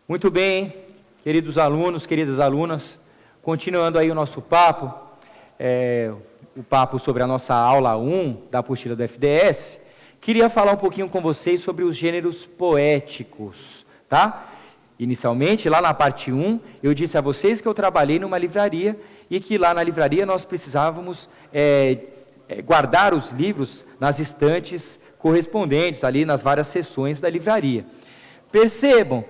Muito bem, queridos alunos, queridas alunas, continuando aí o nosso papo, o papo sobre a nossa aula 1 da apostila do FDS, queria falar um pouquinho com vocês sobre os gêneros poéticos, tá? Inicialmente, lá na parte 1, eu disse a vocês que eu trabalhei numa livraria e que lá na livraria nós precisávamos guardar os livros nas estantes correspondentes, ali nas várias seções da livraria. Percebam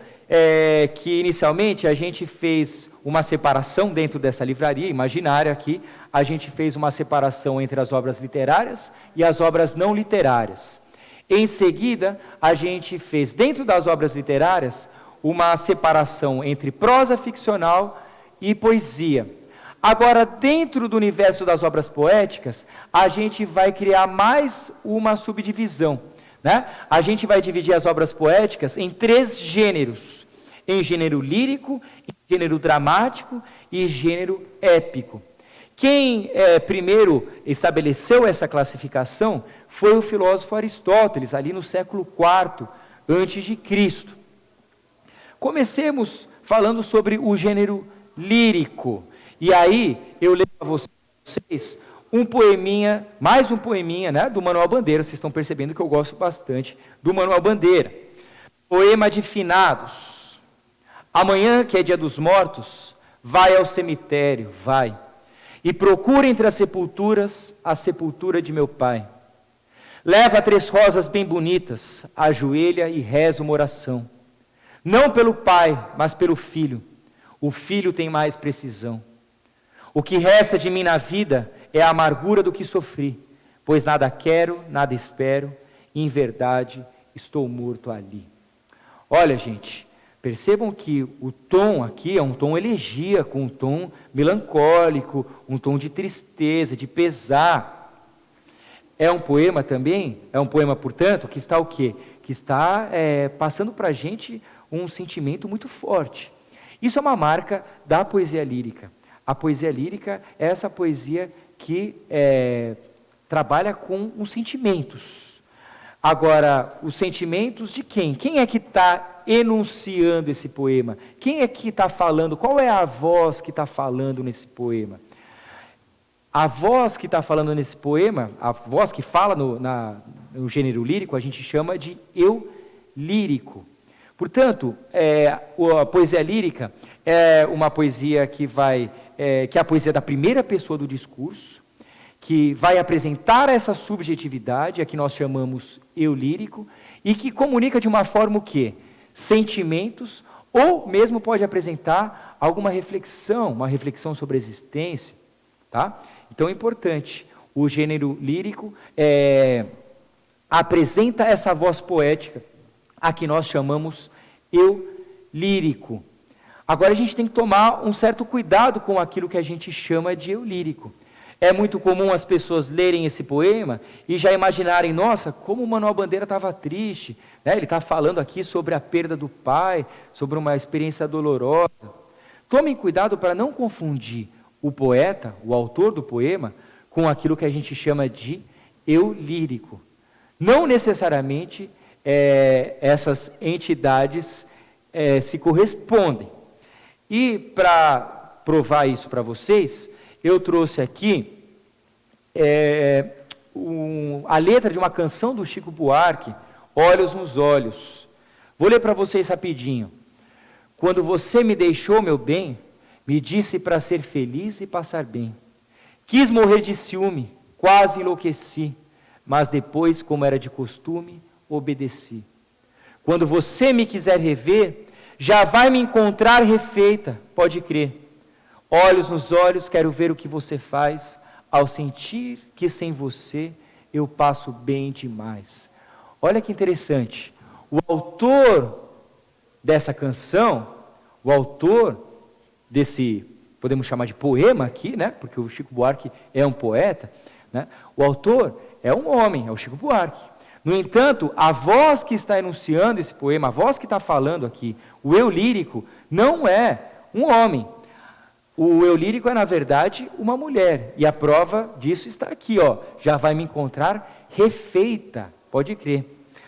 que inicialmente a gente fez uma separação dentro dessa livraria imaginária aqui, a gente fez uma separação entre as obras literárias e as obras não literárias. Em seguida, a gente fez dentro das obras literárias uma separação entre prosa ficcional e poesia. Agora, dentro do universo das obras poéticas, a gente vai criar mais uma subdivisão, né? A gente vai dividir as obras poéticas em 3 gêneros, em gênero lírico, em gênero dramático e gênero épico. Quem primeiro estabeleceu essa classificação foi o filósofo Aristóteles, ali no século IV a.C. Comecemos falando sobre o gênero lírico. E aí, eu leio a vocês um poeminha, mais um poeminha, né, do Manuel Bandeira. Vocês estão percebendo que eu gosto bastante do Manuel Bandeira. Poema de finados. Amanhã, que é dia dos mortos, vai ao cemitério, vai, e procura entre as sepulturas a sepultura de meu pai. Leva 3 rosas bem bonitas, ajoelha e reza uma oração. Não pelo pai, mas pelo filho. O filho tem mais precisão. O que resta de mim na vida é a amargura do que sofri, pois nada quero, nada espero, e em verdade estou morto ali. Olha, gente, percebam que o tom aqui é um tom elegíaco, um tom melancólico, um tom de tristeza, de pesar. É um poema também, portanto, que está o quê? Que está passando para a gente um sentimento muito forte. Isso é uma marca da poesia lírica. A poesia lírica é essa poesia que trabalha com os sentimentos. Agora, os sentimentos de quem? Quem é que está enunciando esse poema? Quem é que está falando? Qual é a voz que está falando nesse poema? A voz que está falando nesse poema, a voz que fala no gênero lírico, a gente chama de eu lírico. Portanto, a poesia lírica é uma poesia que é a poesia da primeira pessoa do discurso, que vai apresentar essa subjetividade, a que nós chamamos eu lírico, e que comunica de uma forma o quê? Sentimentos, ou mesmo pode apresentar alguma reflexão, uma reflexão sobre a existência, tá? Então é importante, o gênero lírico apresenta essa voz poética, a que nós chamamos eu lírico. Agora a gente tem que tomar um certo cuidado com aquilo que a gente chama de eu lírico. É muito comum as pessoas lerem esse poema e já imaginarem, nossa, como o Manuel Bandeira estava triste, né? Ele está falando aqui sobre a perda do pai, sobre uma experiência dolorosa. Tomem cuidado para não confundir o poeta, o autor do poema, com aquilo que a gente chama de eu lírico. Não necessariamente essas entidades se correspondem. E para provar isso para vocês, eu trouxe aqui a letra de uma canção do Chico Buarque, Olhos nos Olhos. Vou ler para vocês rapidinho. Quando você me deixou, meu bem, me disse para ser feliz e passar bem. Quis morrer de ciúme, quase enlouqueci, mas depois, como era de costume, obedeci. Quando você me quiser rever, já vai me encontrar refeita, pode crer. Olhos nos olhos, quero ver o que você faz, ao sentir que sem você eu passo bem demais. Olha que interessante, o autor dessa canção, o autor desse, podemos chamar de poema aqui, né? Porque o Chico Buarque é um poeta, né? O autor é um homem, é o Chico Buarque. No entanto, a voz que está enunciando esse poema, a voz que está falando aqui, o eu lírico, não é um homem. O eu lírico é, na verdade, uma mulher. E a prova disso está aqui, ó. Já vai me encontrar refeita, pode crer.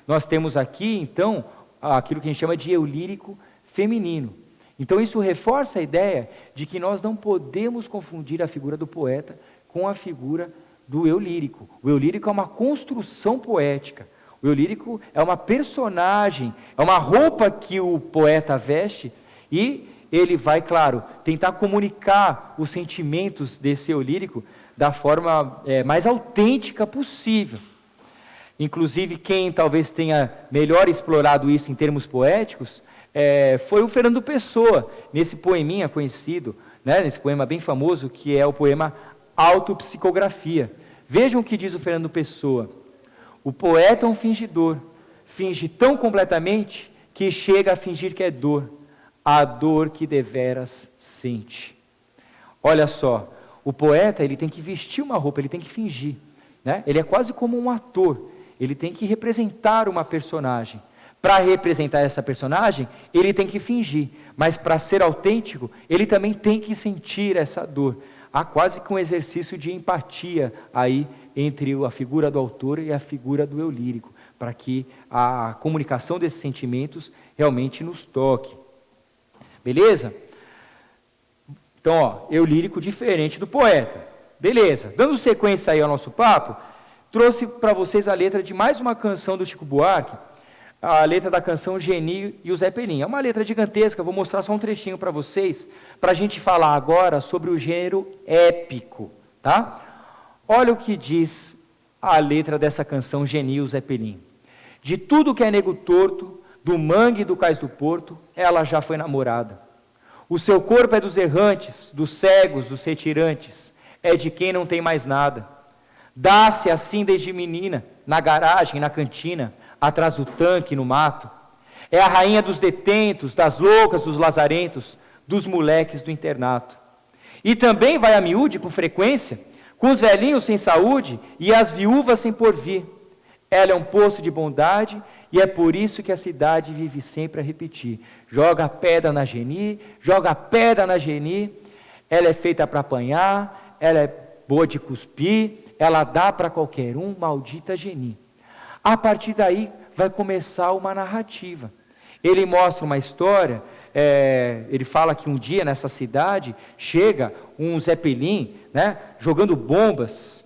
Nós temos aqui, então, aquilo que a gente chama de eu lírico feminino. Então isso reforça a ideia de que nós não podemos confundir a figura do poeta com a figura do eu lírico. O eu lírico é uma construção poética. O eu lírico é uma personagem, é uma roupa que o poeta veste e ele vai, claro, tentar comunicar os sentimentos desse eu lírico da forma mais autêntica possível. Inclusive, quem talvez tenha melhor explorado isso em termos poéticos foi o Fernando Pessoa, nesse poeminha conhecido, né, nesse poema bem famoso, que é o poema Autopsicografia. Vejam o que diz o Fernando Pessoa. O poeta é um fingidor, finge tão completamente que chega a fingir que é dor, a dor que deveras sente. Olha só, o poeta ele tem que vestir uma roupa, ele tem que fingir, né? Ele é quase como um ator, ele tem que representar uma personagem. Para representar essa personagem, ele tem que fingir, mas para ser autêntico, ele também tem que sentir essa dor. Há quase que um exercício de empatia aí entre a figura do autor e a figura do eu lírico, para que a comunicação desses sentimentos realmente nos toque. Beleza? Então, ó, eu lírico diferente do poeta. Beleza. Dando sequência aí ao nosso papo, trouxe para vocês a letra de mais uma canção do Chico Buarque, a letra da canção Geni e o Zé Pelim. É uma letra gigantesca, vou mostrar só um trechinho para vocês, para a gente falar agora sobre o gênero épico, tá? Olha o que diz a letra dessa canção Geni e o Zé Pelim. De tudo que é nego torto, do mangue e do cais do porto, ela já foi namorada. O seu corpo é dos errantes, dos cegos, dos retirantes, é de quem não tem mais nada. Dá-se assim desde menina, na garagem, na cantina, atrás do tanque, no mato. É a rainha dos detentos, das loucas, dos lazarentos, dos moleques do internato. E também vai a miúde com frequência, com os velhinhos sem saúde e as viúvas sem porvir. Ela é um poço de bondade e é por isso que a cidade vive sempre a repetir. Joga a pedra na Geni, joga a pedra na Geni. Ela é feita para apanhar, ela é boa de cuspir, ela dá para qualquer um, maldita Geni. A partir daí vai começar uma narrativa. Ele mostra uma história, ele fala que um dia nessa cidade chega um Zé Pelim, né, jogando bombas,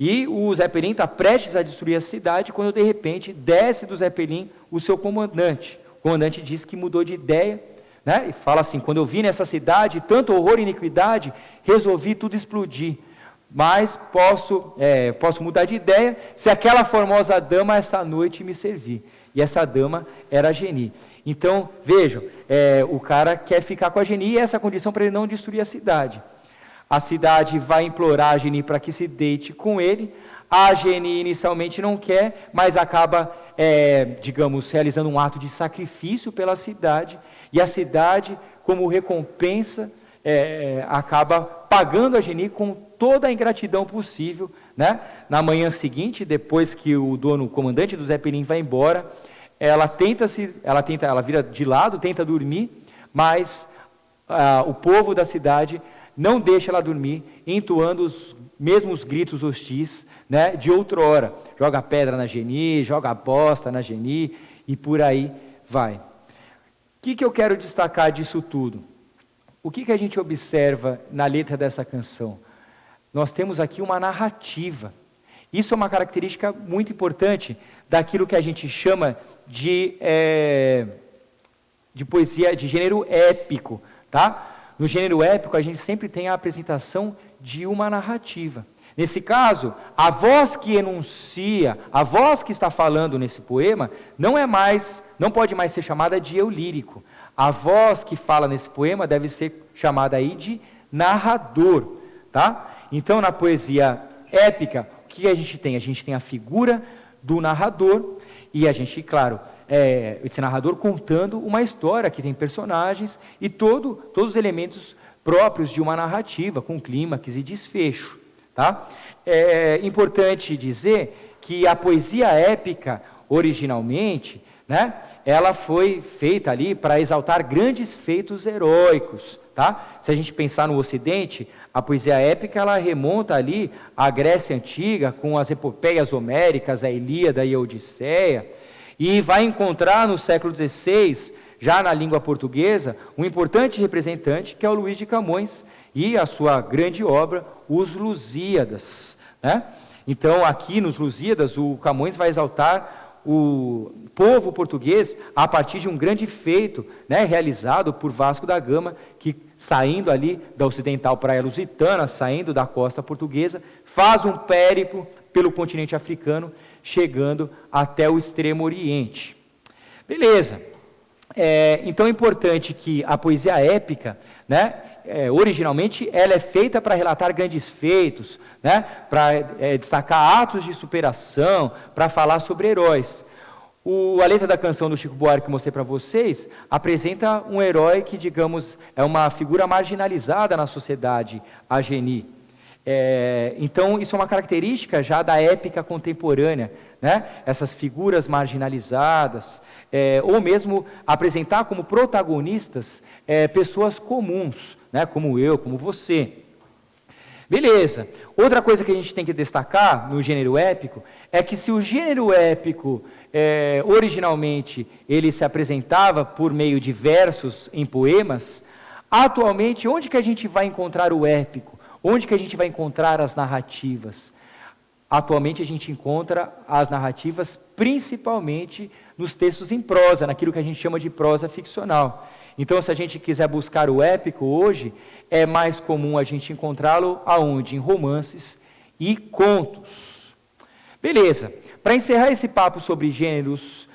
e o Zé Pelim está prestes a destruir a cidade, quando de repente desce do Zé Pelim o seu comandante. O comandante diz que mudou de ideia, né, e fala assim, quando eu vi nessa cidade tanto horror e iniquidade, resolvi tudo explodir. Mas posso mudar de ideia se aquela formosa dama essa noite me servir. E essa dama era a Geni. Então, vejam, o cara quer ficar com a Geni e essa é a condição para ele não destruir a cidade. A cidade vai implorar a Geni para que se deite com ele. A Geni inicialmente não quer, mas acaba, realizando um ato de sacrifício pela cidade. E a cidade, como recompensa, acaba pagando a Geni com toda a ingratidão possível, né? Na manhã seguinte, depois que o comandante do Zé Pelim vai embora, ela vira de lado, tenta dormir, mas o povo da cidade não deixa ela dormir, entoando os mesmos gritos hostis, né, de outrora. Joga pedra na Geni, joga bosta na Geni, e por aí vai. O que eu quero destacar disso tudo? O que a gente observa na letra dessa canção? Nós temos aqui uma narrativa. Isso é uma característica muito importante daquilo que a gente chama de poesia de gênero épico, tá? No gênero épico, a gente sempre tem a apresentação de uma narrativa. Nesse caso, a voz que enuncia, a voz que está falando nesse poema, não pode mais ser chamada de eu lírico. A voz que fala nesse poema deve ser chamada aí de narrador, tá? Então, na poesia épica, o que a gente tem? A gente tem a figura do narrador e a gente, claro, esse narrador contando uma história que tem personagens e todos os elementos próprios de uma narrativa, com clímax e desfecho, tá? É importante dizer que a poesia épica, originalmente, né, ela foi feita ali para exaltar grandes feitos heróicos, tá? Se a gente pensar no Ocidente, a poesia épica ela remonta ali à Grécia Antiga, com as epopeias homéricas, a Ilíada e a Odisseia, e vai encontrar no século XVI já na língua portuguesa, um importante representante, que é o Luís de Camões, e a sua grande obra, Os Lusíadas, né? Então, aqui nos Lusíadas, o Camões vai exaltar o povo português a partir de um grande feito, né, realizado por Vasco da Gama, que saindo ali da ocidental praia lusitana, saindo da costa portuguesa, faz um périplo pelo continente africano, chegando até o extremo oriente. Beleza. Então é importante que a poesia épica, né, originalmente ela é feita para relatar grandes feitos, né, para destacar atos de superação, para falar sobre heróis. A letra da canção do Chico Buarque que eu mostrei para vocês apresenta um herói que, digamos, é uma figura marginalizada na sociedade ageni. Então, isso é uma característica já da épica contemporânea, né? Essas figuras marginalizadas, ou mesmo apresentar como protagonistas pessoas comuns, né? Como eu, como você. Beleza. Outra coisa que a gente tem que destacar no gênero épico é que se o gênero épico, originalmente, ele se apresentava por meio de versos em poemas, atualmente, onde que a gente vai encontrar o épico? Onde que a gente vai encontrar as narrativas? Atualmente a gente encontra as narrativas principalmente nos textos em prosa, naquilo que a gente chama de prosa ficcional. Então, se a gente quiser buscar o épico hoje, é mais comum a gente encontrá-lo aonde? Em romances e contos. Beleza. Para encerrar esse papo sobre gêneros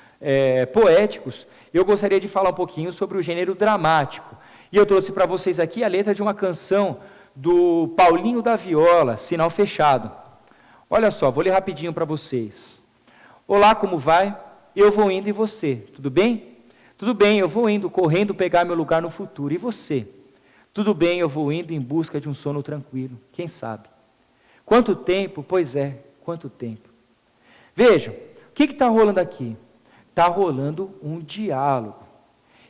poéticos, eu gostaria de falar um pouquinho sobre o gênero dramático. E eu trouxe para vocês aqui a letra de uma canção do Paulinho da Viola, Sinal Fechado. Olha só, vou ler rapidinho para vocês. Olá, como vai? Eu vou indo e você, tudo bem? Tudo bem, eu vou indo, correndo pegar meu lugar no futuro. E você? Tudo bem, eu vou indo em busca de um sono tranquilo, quem sabe? Quanto tempo? Pois é, quanto tempo. Vejam, o que está rolando aqui? Está rolando um diálogo.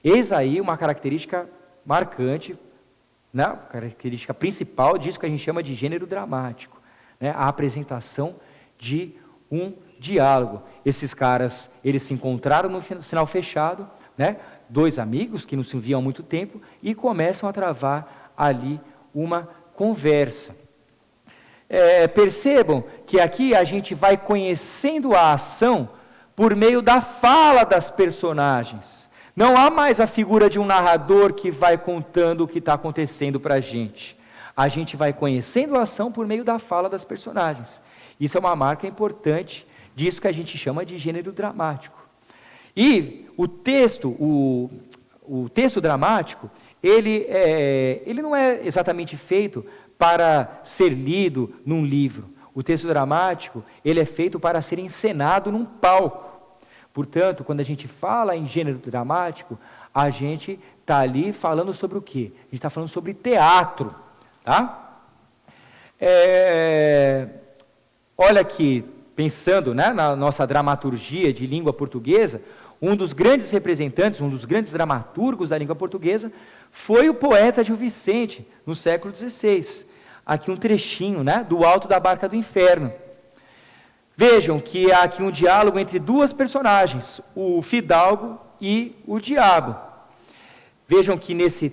Eis aí uma característica marcante, né, a característica principal disso que a gente chama de gênero dramático, né, a apresentação de um diálogo. Esses caras, eles se encontraram no sinal fechado, né, dois amigos que não se viam há muito tempo, e começam a travar ali uma conversa. Percebam que aqui a gente vai conhecendo a ação por meio da fala das personagens. Não há mais a figura de um narrador que vai contando o que está acontecendo para a gente. A gente vai conhecendo a ação por meio da fala das personagens. Isso é uma marca importante disso que a gente chama de gênero dramático. E o texto dramático, ele não é exatamente feito para ser lido num livro. O texto dramático, ele é feito para ser encenado num palco. Portanto, quando a gente fala em gênero dramático, a gente está ali falando sobre o quê? A gente está falando sobre teatro, tá? Olha aqui, pensando, né, na nossa dramaturgia de língua portuguesa, um dos grandes representantes, um dos grandes dramaturgos da língua portuguesa, foi o poeta Gil Vicente, no século XVI. Aqui um trechinho, né, do Alto da Barca do Inferno. Vejam que há aqui um diálogo entre duas personagens, o fidalgo e o diabo. Vejam que nesse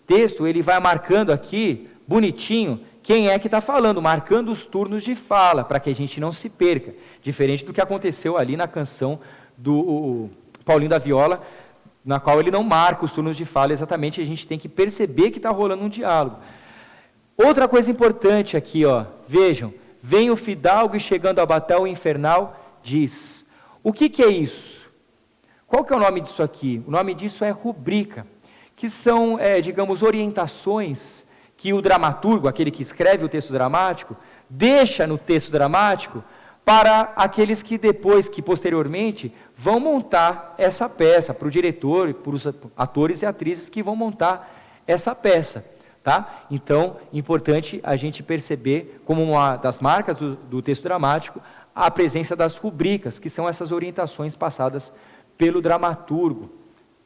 texto ele vai marcando aqui, bonitinho, quem é que está falando, marcando os turnos de fala, para que a gente não se perca. Diferente do que aconteceu ali na canção do Paulinho da Viola, na qual ele não marca os turnos de fala exatamente, a gente tem que perceber que está rolando um diálogo. Outra coisa importante aqui, ó, vejam, vem o fidalgo e chegando ao batel infernal, diz, o que é isso? Qual que é o nome disso aqui? O nome disso é rubrica, que são, digamos, orientações que o dramaturgo, aquele que escreve o texto dramático, deixa no texto dramático para aqueles que depois, que posteriormente, vão montar essa peça, para o diretor, para os atores e atrizes que vão montar essa peça. Tá? Então, importante a gente perceber, como uma das marcas do texto dramático, a presença das rubricas, que são essas orientações passadas pelo dramaturgo,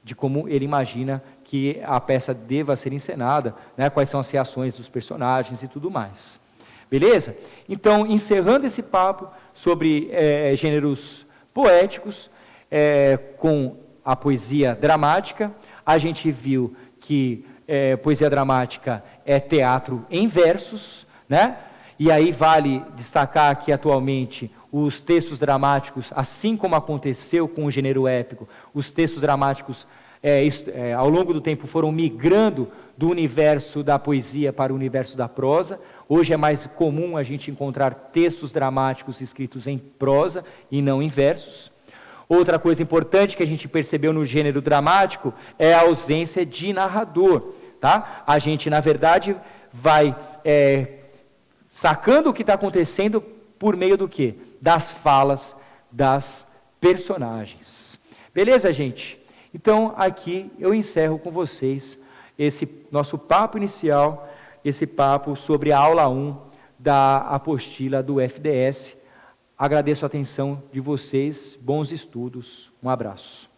de como ele imagina que a peça deva ser encenada, né, quais são as reações dos personagens e tudo mais. Beleza? Então, encerrando esse papo sobre gêneros poéticos, com a poesia dramática, a gente viu que poesia dramática é teatro em versos, né? E aí vale destacar que atualmente os textos dramáticos, assim como aconteceu com o gênero épico, os textos dramáticos ao longo do tempo foram migrando do universo da poesia para o universo da prosa. Hoje é mais comum a gente encontrar textos dramáticos escritos em prosa e não em versos. Outra coisa importante que a gente percebeu no gênero dramático é a ausência de narrador, tá? A gente, na verdade, vai sacando o que está acontecendo por meio do quê? Das falas das personagens. Beleza, gente? Então, aqui eu encerro com vocês esse nosso papo inicial, esse papo sobre a aula 1 da apostila do FDS. Agradeço a atenção de vocês, bons estudos, um abraço.